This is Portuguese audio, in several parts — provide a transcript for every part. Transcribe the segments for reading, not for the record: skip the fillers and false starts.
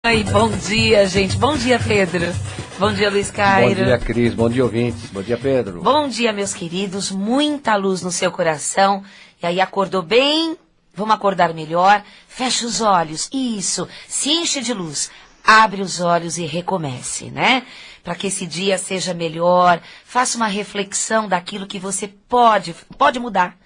Oi, bom dia, gente. Bom dia, Pedro. Bom dia, Luiz Cairo. Bom dia, Cris. Bom dia, ouvintes. Bom dia, Pedro. Bom dia, meus queridos. Muita luz no seu coração. E aí, acordou bem? Vamos acordar melhor? Fecha os olhos. Isso. Se enche de luz. Abre os olhos e recomece, né? Para que esse dia seja melhor. Faça uma reflexão daquilo que você pode mudar.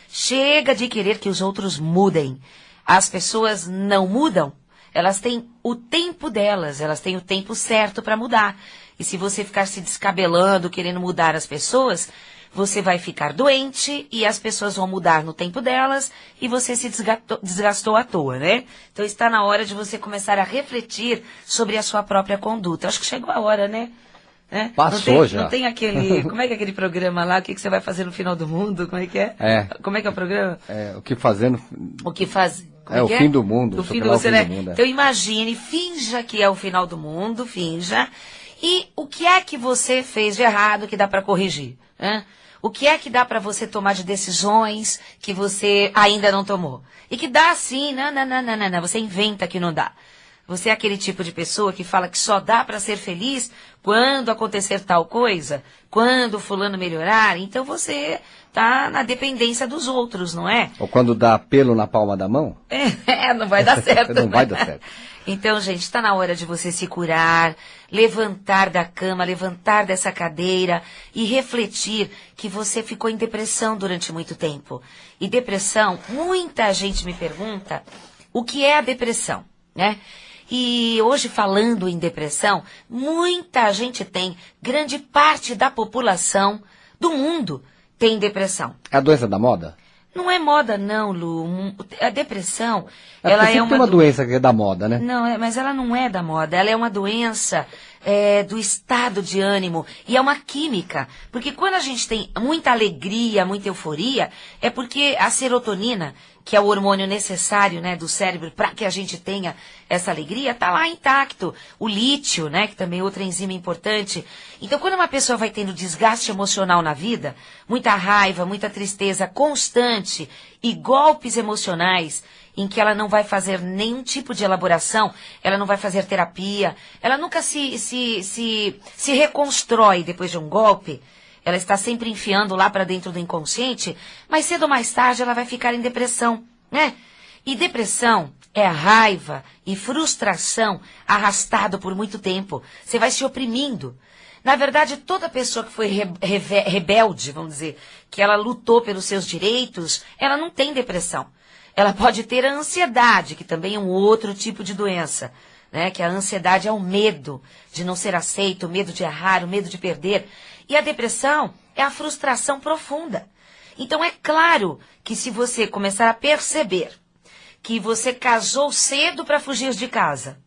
Chega de querer que os outros mudem. As pessoas não mudam. Elas têm o tempo delas, elas têm o tempo certo para mudar. E se você ficar se descabelando, querendo mudar as pessoas, você vai ficar doente e as pessoas vão mudar no tempo delas e você se desgastou à toa, né? Então está na hora de você começar a refletir sobre a sua própria conduta. Acho que chegou a hora, né? Passou já. Não tem aquele... Como é que é aquele programa lá? O que você vai fazer no final do mundo? Como é que é? Como é que é o programa? O que fazer... O que faz... o fim do mundo. O fim do mundo. Então imagine, finja que é o final do mundo, finja. E o que é que você fez de errado que dá para corrigir? Né? O que é que dá para você tomar de decisões que você ainda não tomou? E que dá sim, não, você inventa que não dá. Você é aquele tipo de pessoa que fala que só dá para ser feliz quando acontecer tal coisa, quando fulano melhorar. Então você tá na dependência dos outros, não é? Ou quando dá pelo na palma da mão? Não vai dar certo. Não vai dar certo. Então, gente, está na hora de você se curar, levantar da cama, levantar dessa cadeira e refletir que você ficou em depressão durante muito tempo. E depressão, muita gente me pergunta o que é a depressão, né? E hoje, falando em depressão, muita gente tem, grande parte da população do mundo tem depressão. É a doença da moda? Não é moda não, Lu. A depressão, ela é uma doença que é da moda, né? Não, mas ela não é da moda. Ela é uma doença do estado de ânimo. E é uma química. Porque quando a gente tem muita alegria, muita euforia, é porque a serotonina, que é o hormônio necessário, né, do cérebro para que a gente tenha essa alegria, tá lá intacto. O lítio, né, que também é outra enzima importante. Então, quando uma pessoa vai tendo desgaste emocional na vida, muita raiva, muita tristeza constante e golpes emocionais em que ela não vai fazer nenhum tipo de elaboração, ela não vai fazer terapia, ela nunca se reconstrói depois de um golpe. Ela está sempre enfiando lá para dentro do inconsciente, mas cedo ou mais tarde ela vai ficar em depressão, né? E depressão é raiva e frustração arrastado por muito tempo. Você vai se oprimindo. Na verdade, toda pessoa que foi rebelde, vamos dizer, que ela lutou pelos seus direitos, ela não tem depressão. Ela pode ter a ansiedade, que também é um outro tipo de doença, né? Que a ansiedade é o medo de não ser aceito, o medo de errar, o medo de perder. E a depressão é a frustração profunda. Então é claro que se você começar a perceber que você casou cedo para fugir de casa,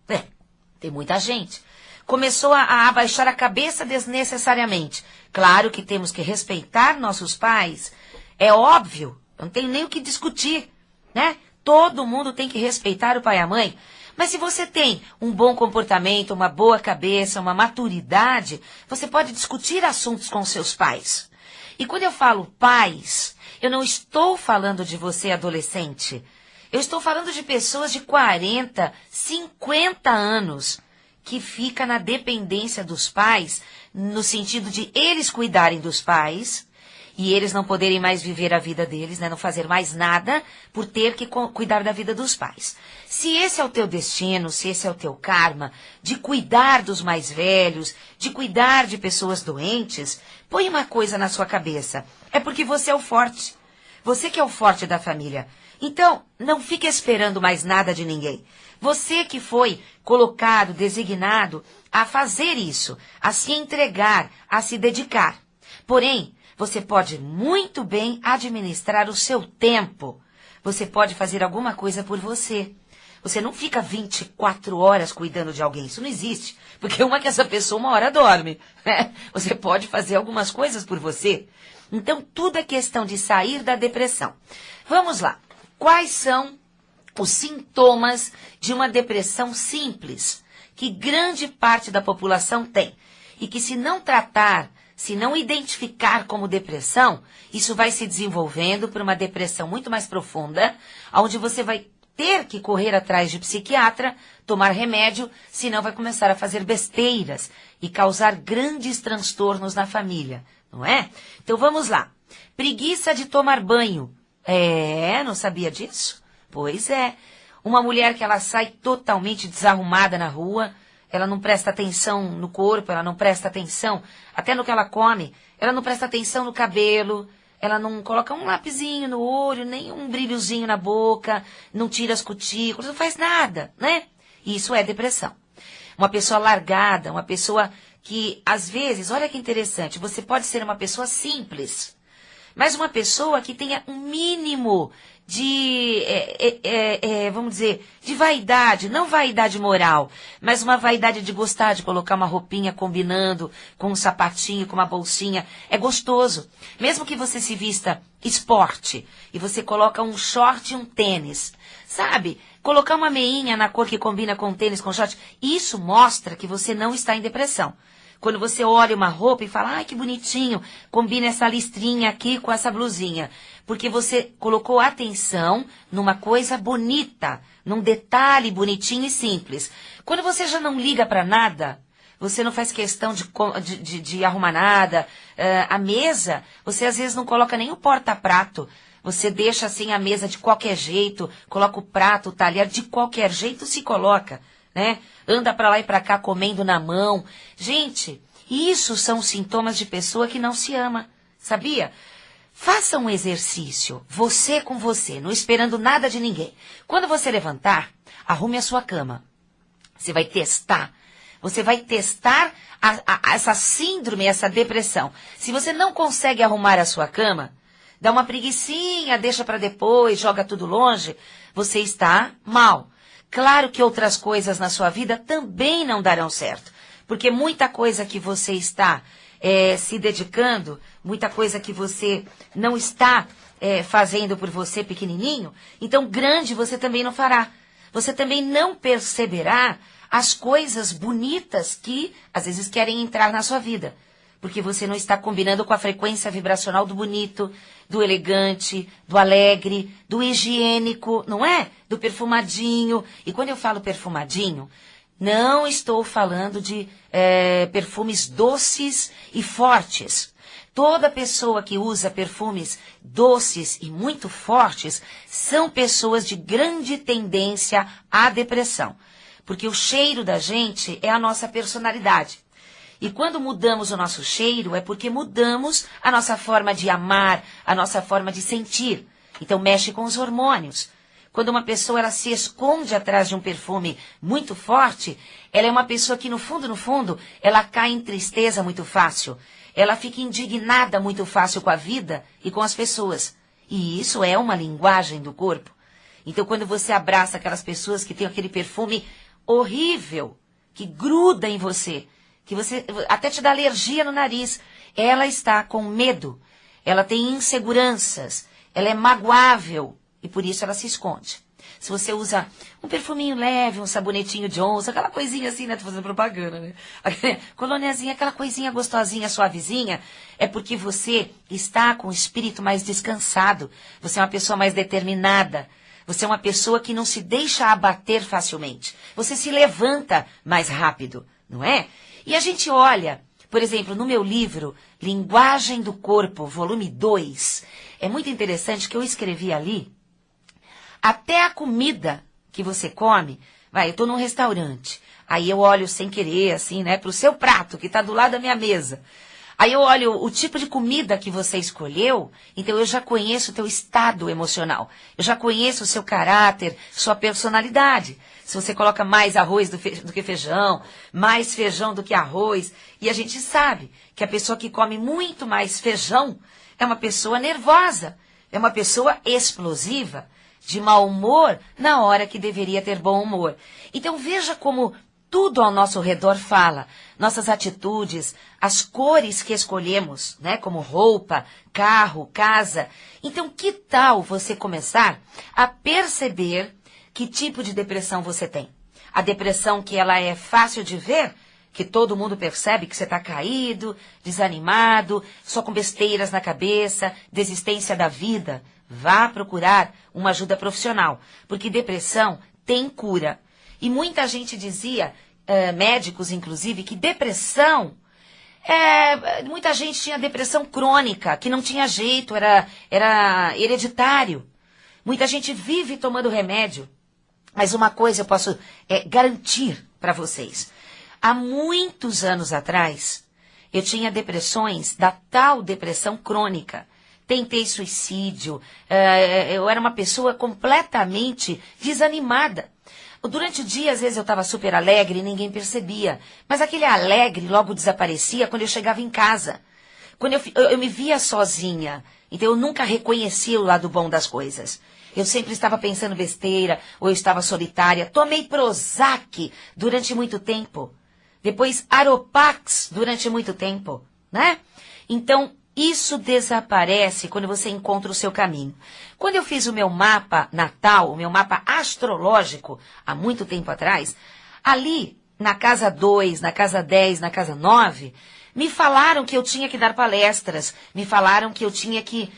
tem muita gente, começou a abaixar a cabeça desnecessariamente. Claro que temos que respeitar nossos pais, é óbvio, não tem nem o que discutir, né? Todo mundo tem que respeitar o pai e a mãe. Mas se você tem um bom comportamento, uma boa cabeça, uma maturidade, você pode discutir assuntos com seus pais. E quando eu falo pais, eu não estou falando de você adolescente. Eu estou falando de pessoas de 40, 50 anos que fica na dependência dos pais, no sentido de eles cuidarem dos pais e eles não poderem mais viver a vida deles, né? Não fazer mais nada por ter que cuidar da vida dos pais. Se esse é o teu destino, se esse é o teu karma, de cuidar dos mais velhos, de cuidar de pessoas doentes, põe uma coisa na sua cabeça. É porque você é o forte. Você que é o forte da família. Então, não fique esperando mais nada de ninguém. Você que foi colocado, designado a fazer isso, a se entregar, a se dedicar. Porém, você pode muito bem administrar o seu tempo. Você pode fazer alguma coisa por você. Você não fica 24 horas cuidando de alguém. Isso não existe. Porque uma que essa pessoa uma hora dorme. Né? Você pode fazer algumas coisas por você. Então, tudo é questão de sair da depressão. Vamos lá. Quais são os sintomas de uma depressão simples? Que grande parte da população tem. E que se não tratar, se não identificar como depressão, isso vai se desenvolvendo para uma depressão muito mais profunda, onde você vai ter que correr atrás de psiquiatra, tomar remédio, senão vai começar a fazer besteiras e causar grandes transtornos na família, não é? Então vamos lá. Preguiça de tomar banho. Não sabia disso? Pois é. Uma mulher que ela sai totalmente desarrumada na rua, ela não presta atenção no corpo, ela não presta atenção até no que ela come, ela não presta atenção no cabelo, ela não coloca um lapisinho no olho, nem um brilhozinho na boca, não tira as cutículas, não faz nada, né? Isso é depressão. Uma pessoa largada, uma pessoa que, às vezes, olha que interessante, você pode ser uma pessoa simples, mas uma pessoa que tenha um mínimo de, vamos dizer, de vaidade, não vaidade moral, mas uma vaidade de gostar de colocar uma roupinha combinando com um sapatinho, com uma bolsinha. É gostoso. Mesmo que você se vista esporte e você coloca um short e um tênis, sabe? Colocar uma meinha na cor que combina com tênis, com short, isso mostra que você não está em depressão. Quando você olha uma roupa e fala, ai, que bonitinho, combina essa listrinha aqui com essa blusinha. Porque você colocou atenção numa coisa bonita, num detalhe bonitinho e simples. Quando você já não liga para nada, você não faz questão de arrumar nada, a mesa, você às vezes não coloca nem o porta-prato. Você deixa assim a mesa de qualquer jeito, coloca o prato, o talher, de qualquer jeito se coloca, né? Anda para lá e para cá comendo na mão. Gente, isso são sintomas de pessoa que não se ama, sabia? Faça um exercício, você com você, não esperando nada de ninguém. Quando você levantar, arrume a sua cama. Você vai testar. Você vai testar essa síndrome, essa depressão. Se você não consegue arrumar a sua cama, dá uma preguicinha, deixa para depois, joga tudo longe, você está mal. Claro que outras coisas na sua vida também não darão certo. Porque muita coisa que você está se dedicando, muita coisa que você não está fazendo por você pequenininho, então grande você também não fará. Você também não perceberá as coisas bonitas que às vezes querem entrar na sua vida. Porque você não está combinando com a frequência vibracional do bonito, do elegante, do alegre, do higiênico, não é? Do perfumadinho. E quando eu falo perfumadinho, não estou falando de perfumes doces e fortes. Toda pessoa que usa perfumes doces e muito fortes são pessoas de grande tendência à depressão. Porque o cheiro da gente é a nossa personalidade. E quando mudamos o nosso cheiro, é porque mudamos a nossa forma de amar, a nossa forma de sentir. Então mexe com os hormônios. Quando uma pessoa ela se esconde atrás de um perfume muito forte, ela é uma pessoa que no fundo, ela cai em tristeza muito fácil. Ela fica indignada muito fácil com a vida e com as pessoas. E isso é uma linguagem do corpo. Então quando você abraça aquelas pessoas que têm aquele perfume horrível, que gruda em você, que você até te dá alergia no nariz, ela está com medo, ela tem inseguranças, ela é magoável e por isso ela se esconde. Se você usa um perfuminho leve, um sabonetinho Johnson, aquela coisinha assim, né? Tô fazendo propaganda, né? Colôniazinha, aquela coisinha gostosinha, suavezinha, é porque você está com o espírito mais descansado, você é uma pessoa mais determinada, você é uma pessoa que não se deixa abater facilmente, você se levanta mais rápido, não é? E a gente olha, por exemplo, no meu livro, Linguagem do Corpo, volume 2, é muito interessante que eu escrevi ali, até a comida que você come, eu tô num restaurante, aí eu olho sem querer, assim, né, pro seu prato, que tá do lado da minha mesa. Aí eu olho o tipo de comida que você escolheu, então eu já conheço o teu estado emocional, eu já conheço o seu caráter, sua personalidade. Se você coloca mais arroz do que feijão, mais feijão do que arroz, e a gente sabe que a pessoa que come muito mais feijão é uma pessoa nervosa, é uma pessoa explosiva, de mau humor na hora que deveria ter bom humor. Então veja como tudo ao nosso redor fala, nossas atitudes, as cores que escolhemos, né, como roupa, carro, casa. Então que tal você começar a perceber que tipo de depressão você tem? A depressão que ela é fácil de ver que todo mundo percebe que você está caído, desanimado, só com besteiras na cabeça, desistência da vida, vá procurar uma ajuda profissional, porque depressão tem cura. E muita gente dizia, médicos inclusive, que depressão, muita gente tinha depressão crônica, que não tinha jeito, era hereditário. Muita gente vive tomando remédio. Mas uma coisa eu posso garantir para vocês. Há muitos anos atrás, eu tinha depressões da tal depressão crônica. Tentei suicídio, eu era uma pessoa completamente desanimada. Durante o dia, às vezes, eu estava super alegre e ninguém percebia. Mas aquele alegre logo desaparecia quando eu chegava em casa. Quando eu me via sozinha. Então eu nunca reconhecia o lado bom das coisas. Eu sempre estava pensando besteira, ou eu estava solitária. Tomei Prozac durante muito tempo. Depois Aropax durante muito tempo, né? Então, isso desaparece quando você encontra o seu caminho. Quando eu fiz o meu mapa natal, o meu mapa astrológico, há muito tempo atrás, ali, na casa 2, na casa 10, na casa 9, me falaram que eu tinha que dar palestras, me falaram que eu tinha que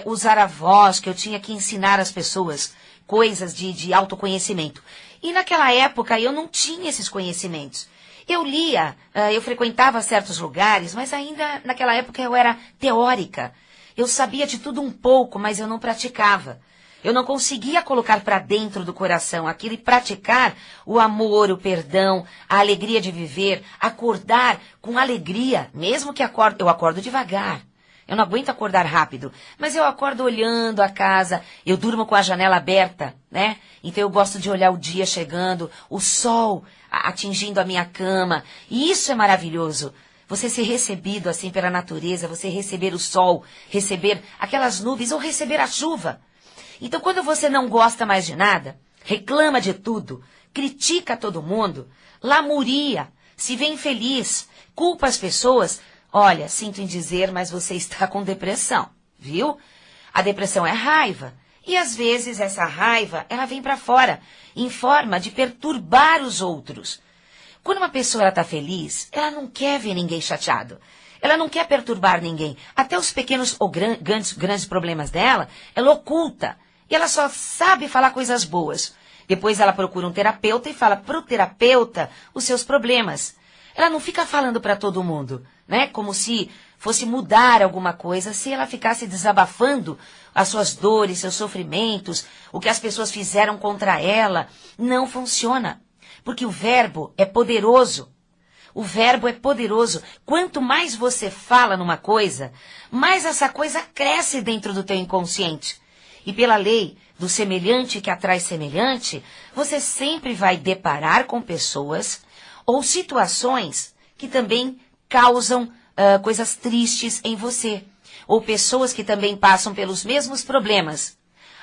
usar a voz, que eu tinha que ensinar as pessoas coisas de autoconhecimento. E naquela época eu não tinha esses conhecimentos. Eu lia, eu frequentava certos lugares, mas ainda naquela época eu era teórica. Eu sabia de tudo um pouco, mas eu não praticava. Eu não conseguia colocar para dentro do coração aquilo e praticar o amor, o perdão, a alegria de viver, acordar com alegria, mesmo que eu acordo devagar. Eu não aguento acordar rápido, mas eu acordo olhando a casa, eu durmo com a janela aberta, né? Então eu gosto de olhar o dia chegando, o sol atingindo a minha cama, e isso é maravilhoso. Você ser recebido assim pela natureza, você receber o sol, receber aquelas nuvens ou receber a chuva. Então quando você não gosta mais de nada, reclama de tudo, critica todo mundo, lamuria, se vê infeliz, culpa as pessoas, olha, sinto em dizer, mas você está com depressão, viu? A depressão é raiva. E às vezes essa raiva, ela vem para fora, em forma de perturbar os outros. Quando uma pessoa está feliz, ela não quer ver ninguém chateado. Ela não quer perturbar ninguém. Até os pequenos ou grandes problemas dela, ela oculta. E ela só sabe falar coisas boas. Depois ela procura um terapeuta e fala para o terapeuta os seus problemas. Ela não fica falando para todo mundo, né? Como se fosse mudar alguma coisa, se ela ficasse desabafando as suas dores, seus sofrimentos, o que as pessoas fizeram contra ela. Não funciona, porque o verbo é poderoso. O verbo é poderoso. Quanto mais você fala numa coisa, mais essa coisa cresce dentro do teu inconsciente. E pela lei do semelhante que atrai semelhante, você sempre vai deparar com pessoas ou situações que também causam coisas tristes em você. Ou pessoas que também passam pelos mesmos problemas,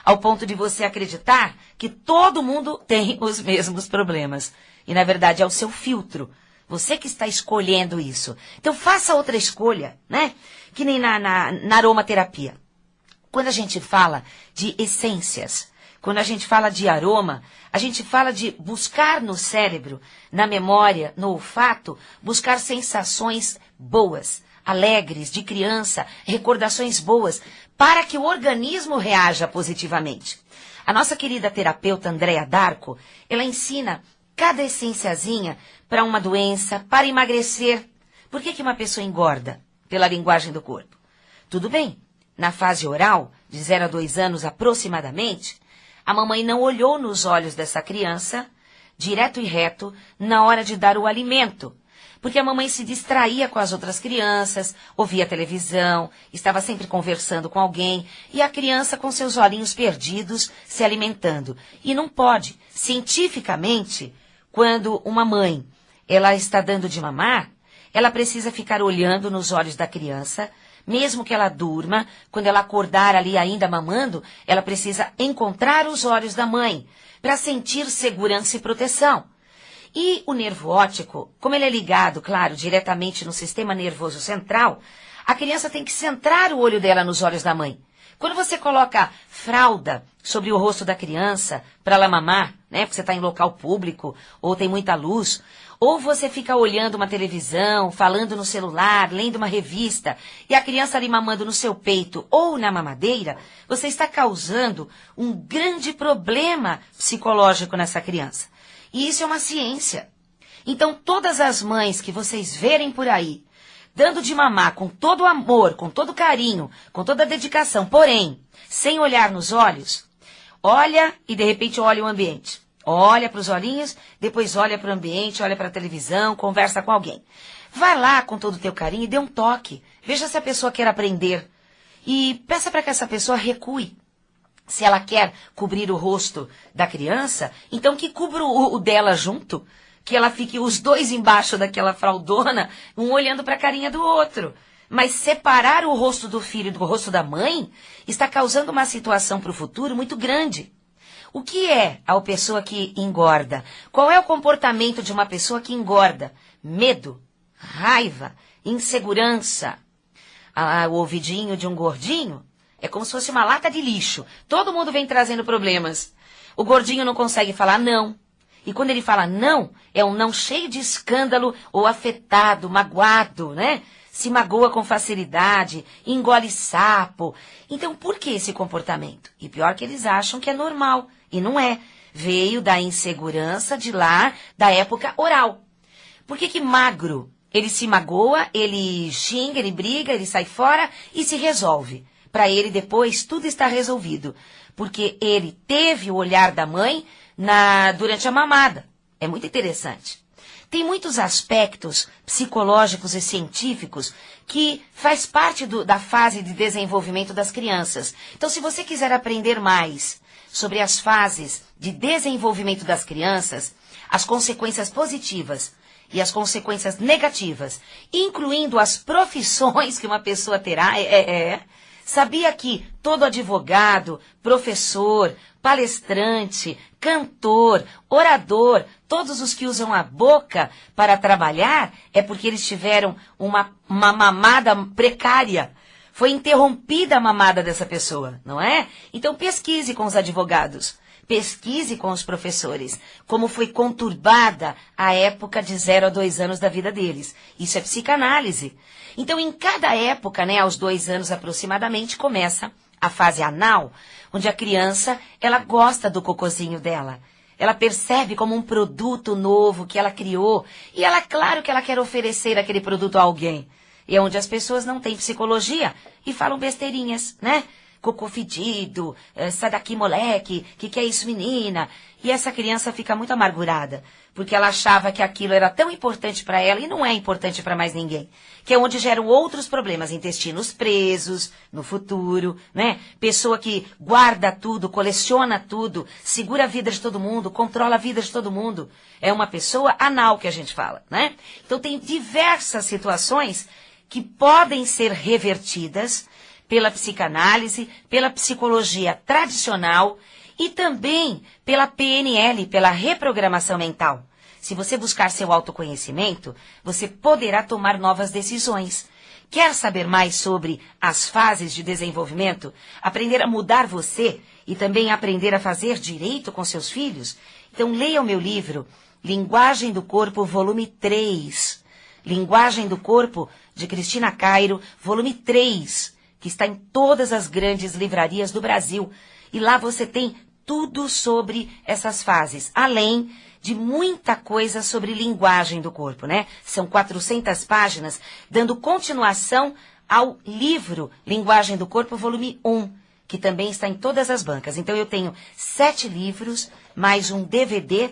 ao ponto de você acreditar que todo mundo tem os mesmos problemas. E na verdade é o seu filtro. Você que está escolhendo isso. Então faça outra escolha, né? Que nem na aromaterapia. Quando a gente fala de essências, quando a gente fala de aroma, a gente fala de buscar no cérebro, na memória, no olfato, buscar sensações boas, alegres, de criança, recordações boas, para que o organismo reaja positivamente. A nossa querida terapeuta Andréa Darko, ela ensina cada essenciazinha para uma doença, para emagrecer. Por que uma pessoa engorda? Pela linguagem do corpo. Tudo bem. Na fase oral, de 0 a 2 anos aproximadamente, a mamãe não olhou nos olhos dessa criança, direto e reto, na hora de dar o alimento. Porque a mamãe se distraía com as outras crianças, ouvia televisão, estava sempre conversando com alguém, e a criança com seus olhinhos perdidos, se alimentando. E não pode. Cientificamente, quando uma mãe ela está dando de mamar, ela precisa ficar olhando nos olhos da criança, mesmo que ela durma, quando ela acordar ali ainda mamando, ela precisa encontrar os olhos da mãe para sentir segurança e proteção. E o nervo óptico, como ele é ligado, claro, diretamente no sistema nervoso central, a criança tem que centrar o olho dela nos olhos da mãe. Quando você coloca fralda sobre o rosto da criança para ela mamar, né, porque você está em local público ou tem muita luz, Ou você fica olhando uma televisão, falando no celular, lendo uma revista, e a criança ali mamando no seu peito ou na mamadeira, você está causando um grande problema psicológico nessa criança. E isso é uma ciência. Então, todas as mães que vocês verem por aí, dando de mamar com todo o amor, com todo o carinho, com toda a dedicação, porém, sem olhar nos olhos, olha e de repente olha o ambiente. Olha para os olhinhos, depois olha para o ambiente, olha para a televisão, conversa com alguém. Vai lá com todo o teu carinho e dê um toque. Veja se a pessoa quer aprender. E peça para que essa pessoa recue. Se ela quer cobrir o rosto da criança, então que cubra o dela junto. Que ela fique os dois embaixo daquela fraldona, um olhando para a carinha do outro. Mas separar o rosto do filho do rosto da mãe está causando uma situação para o futuro muito grande. O que é a pessoa que engorda? Qual é o comportamento de uma pessoa que engorda? Medo, raiva, insegurança. O ouvidinho de um gordinho é como se fosse uma lata de lixo. Todo mundo vem trazendo problemas. O gordinho não consegue falar não. E quando ele fala não, é um não cheio de escândalo ou afetado, magoado, né? Se magoa com facilidade, engole sapo. Então, por que esse comportamento? E pior que eles acham que é normal. E não é. Veio da insegurança de lá, da época oral. Por que magro? Ele se magoa, ele xinga, ele briga, ele sai fora e se resolve. Para ele depois tudo está resolvido. Porque ele teve o olhar da mãe durante a mamada. É muito interessante. Tem muitos aspectos psicológicos e científicos que faz parte da fase de desenvolvimento das crianças. Então, se você quiser aprender mais sobre as fases de desenvolvimento das crianças, as consequências positivas e as consequências negativas, incluindo as profissões que uma pessoa terá, sabia que todo advogado, professor, palestrante, cantor, orador, todos os que usam a boca para trabalhar, é porque eles tiveram uma mamada precária. Foi interrompida a mamada dessa pessoa, não é? Então pesquise com os advogados, pesquise com os professores, como foi conturbada a época de 0 a 2 anos da vida deles. Isso é psicanálise. Então, em cada época, né, aos 2 anos aproximadamente, começa a fase anal, onde a criança, ela gosta do cocôzinho dela. Ela percebe como um produto novo que ela criou. E ela, claro que ela quer oferecer aquele produto a alguém. E é onde as pessoas não têm psicologia e falam besteirinhas, né? Cocô fedido, sai daqui moleque, que é isso menina? E essa criança fica muito amargurada, porque ela achava que aquilo era tão importante para ela e não é importante para mais ninguém. Que é onde geram outros problemas, intestinos presos no futuro, né? Pessoa que guarda tudo, coleciona tudo, segura a vida de todo mundo, controla a vida de todo mundo. É uma pessoa anal que a gente fala, né? Então tem diversas situações que podem ser revertidas pela psicanálise, pela psicologia tradicional e também pela PNL, pela reprogramação mental. Se você buscar seu autoconhecimento, você poderá tomar novas decisões. Quer saber mais sobre as fases de desenvolvimento? Aprender a mudar você e também aprender a fazer direito com seus filhos? Então leia o meu livro, Linguagem do Corpo, volume 3. Linguagem do Corpo, de Cristina Cairo, volume 3. Que está em todas as grandes livrarias do Brasil. E lá você tem tudo sobre essas fases, além de muita coisa sobre linguagem do corpo, né? São 400 páginas, dando continuação ao livro Linguagem do Corpo, volume 1, que também está em todas as bancas. Então eu tenho 7 livros, mais um DVD,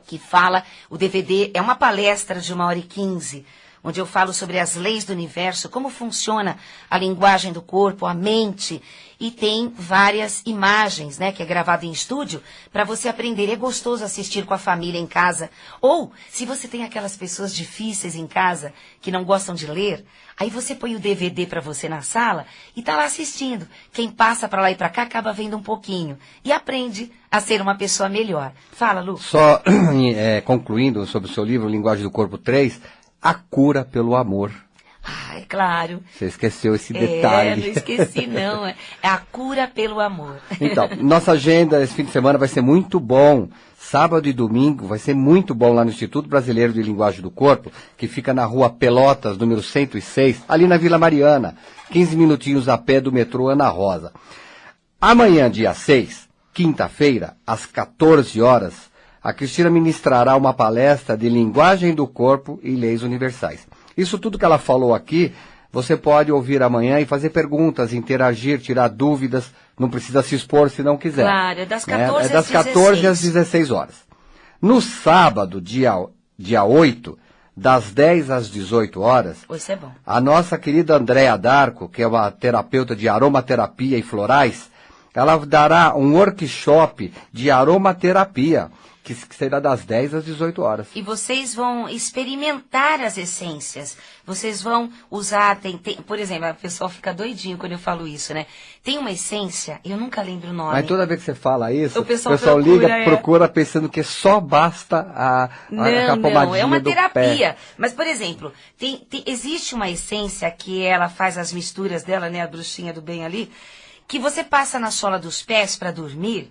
que fala, o DVD é uma palestra de 1h15, onde eu falo sobre as leis do universo, como funciona a linguagem do corpo, a mente, e tem várias imagens, né, que é gravado em estúdio, para você aprender. É gostoso assistir com a família em casa. Ou, se você tem aquelas pessoas difíceis em casa, que não gostam de ler, aí você põe o DVD para você na sala e tá lá assistindo. Quem passa para lá e para cá acaba vendo um pouquinho e aprende a ser uma pessoa melhor. Fala, Lu. Só concluindo sobre o seu livro, Linguagem do Corpo 3, a cura pelo amor. Ah, é claro. Você esqueceu esse detalhe. Não esqueci não. É a cura pelo amor. Então, nossa agenda esse fim de semana vai ser muito bom. Sábado e domingo vai ser muito bom lá no Instituto Brasileiro de Linguagem do Corpo, que fica na rua Pelotas, número 106, ali na Vila Mariana. 15 minutinhos a pé do metrô Ana Rosa. Amanhã, dia 6, quinta-feira, às 14 horas, a Cristina ministrará uma palestra de Linguagem do Corpo e Leis Universais. Isso tudo que ela falou aqui, você pode ouvir amanhã e fazer perguntas, interagir, tirar dúvidas. Não precisa se expor se não quiser. Claro, é das 14 às 16. É das 14 às 16 horas. No sábado, dia 8, das 10 às 18 horas, isso é bom. A nossa querida Andréa Darco, que é uma terapeuta de aromaterapia e florais, ela dará um workshop de aromaterapia, que será das 10 às 18 horas. E vocês vão experimentar as essências. Vocês vão usar, por exemplo, o pessoal fica doidinho quando eu falo isso, né? Tem uma essência, eu nunca lembro o nome. Mas toda vez que você fala isso, o pessoal liga, procura pensando que só basta a pomadinha não, é uma terapia. Pé. Mas, por exemplo, existe uma essência que ela faz as misturas dela, né? A bruxinha do bem ali, que você passa na sola dos pés para dormir.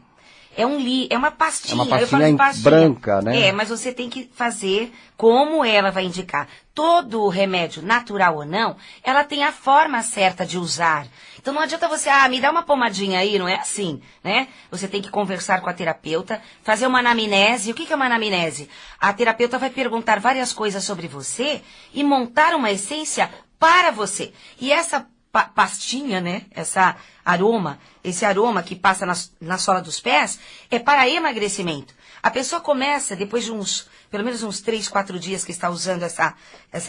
É uma pastinha. É uma pastinha branca, né? Mas você tem que fazer como ela vai indicar. Todo remédio, natural ou não, ela tem a forma certa de usar. Então não adianta você, me dá uma pomadinha aí, não é assim, né? Você tem que conversar com a terapeuta, fazer uma anamnese. O que é uma anamnese? A terapeuta vai perguntar várias coisas sobre você e montar uma essência para você. E essa pastinha, né? Esse aroma que passa na sola dos pés, é para emagrecimento. A pessoa começa, depois de pelo menos uns 3, 4 dias que está usando essa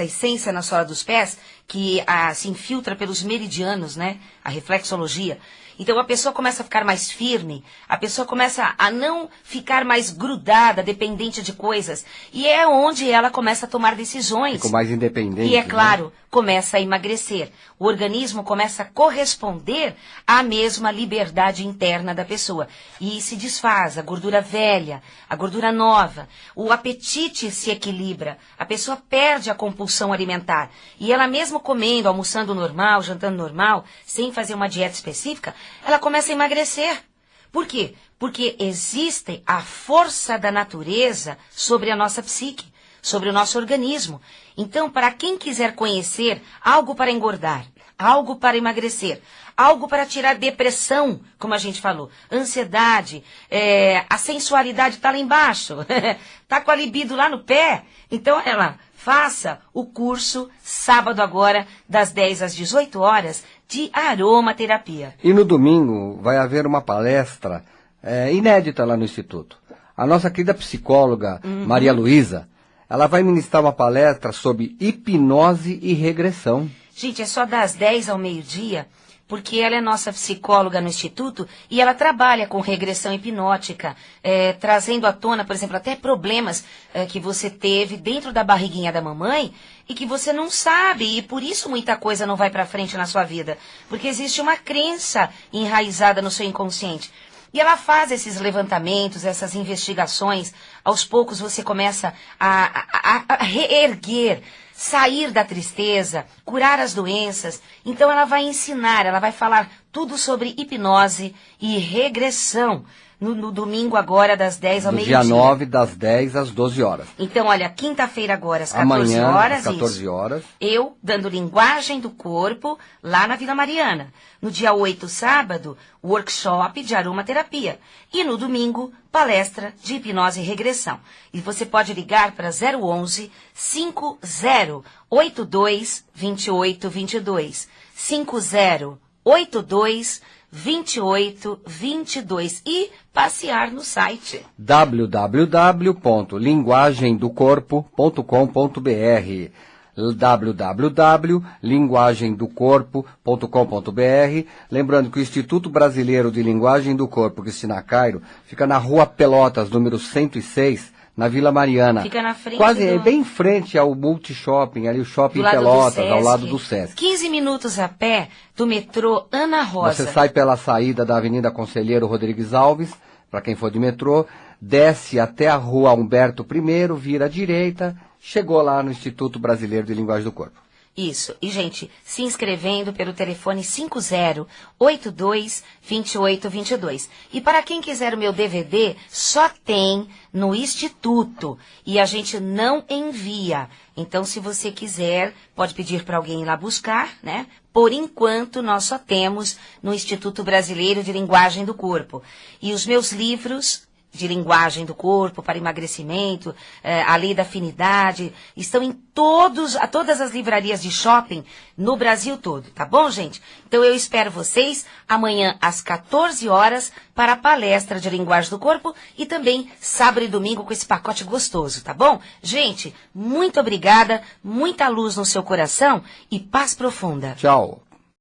essência na sola dos pés, que se infiltra pelos meridianos, né? A reflexologia. Então a pessoa começa a ficar mais firme, a pessoa começa a não ficar mais grudada, dependente de coisas. E é onde ela começa a tomar decisões. Ficou mais independente. E é claro, começa a emagrecer. O organismo começa a corresponder à mesma liberdade interna da pessoa. E se desfaz a gordura velha, a gordura nova, o apetite se equilibra, a pessoa perde a compulsão alimentar. E ela mesmo comendo, almoçando normal, jantando normal, sem fazer uma dieta específica, ela começa a emagrecer. Por quê? Porque existe a força da natureza sobre a nossa psique, sobre o nosso organismo. Então, para quem quiser conhecer algo para engordar, algo para emagrecer, algo para tirar depressão, como a gente falou, ansiedade, a sensualidade está lá embaixo, está com a libido lá no pé, então ela faça o curso sábado agora, das 10 às 18 horas, de aromaterapia. E no domingo vai haver uma palestra inédita lá no Instituto. A nossa querida psicóloga, Maria Luísa, ela vai ministrar uma palestra sobre hipnose e regressão. Gente, é só das 10 ao meio-dia, porque ela é nossa psicóloga no Instituto e ela trabalha com regressão hipnótica, trazendo à tona, por exemplo, até problemas que você teve dentro da barriguinha da mamãe e que você não sabe, e por isso muita coisa não vai para frente na sua vida, porque existe uma crença enraizada no seu inconsciente. E ela faz esses levantamentos, essas investigações, aos poucos você começa a reerguer, sair da tristeza, curar as doenças. Então ela vai ensinar, ela vai falar tudo sobre hipnose e regressão no domingo agora, das 10 ao meio-dia. Dia 9, das 10 às 12 horas. Então, olha, quinta-feira agora, às 14 Amanhã, horas. Às 14 horas. Eu dando linguagem do corpo lá na Vila Mariana. No dia 8, sábado, workshop de aromaterapia. E no domingo, palestra de hipnose e regressão. E você pode ligar para 011 5082 2822. 5082 2822 e passear no site www.linguagemdocorpo.com.br www.linguagemdocorpo.com.br. Lembrando que o Instituto Brasileiro de Linguagem do Corpo, Cristina Cairo, fica na Rua Pelotas, número 106, na Vila Mariana. Fica na frente bem em frente ao Multishopping, ali o Shopping Pelotas, ao lado do Sesc. 15 minutos a pé do metrô Ana Rosa. Você sai pela saída da Avenida Conselheiro Rodrigues Alves, para quem for de metrô, desce até a Rua Humberto I, vira à direita, chegou lá no Instituto Brasileiro de Linguagem do Corpo. Isso. E, gente, se inscrevendo pelo telefone 5082-2822. E para quem quiser o meu DVD, só tem no Instituto. E a gente não envia. Então, se você quiser, pode pedir para alguém ir lá buscar, né? Por enquanto, nós só temos no Instituto Brasileiro de Linguagem do Corpo. E os meus livros de linguagem do corpo, para emagrecimento, a lei da afinidade, estão em todas as livrarias de shopping no Brasil todo, tá bom, gente? Então eu espero vocês amanhã às 14 horas para a palestra de linguagem do corpo e também sábado e domingo com esse pacote gostoso, tá bom? Gente, muito obrigada, muita luz no seu coração e paz profunda. Tchau.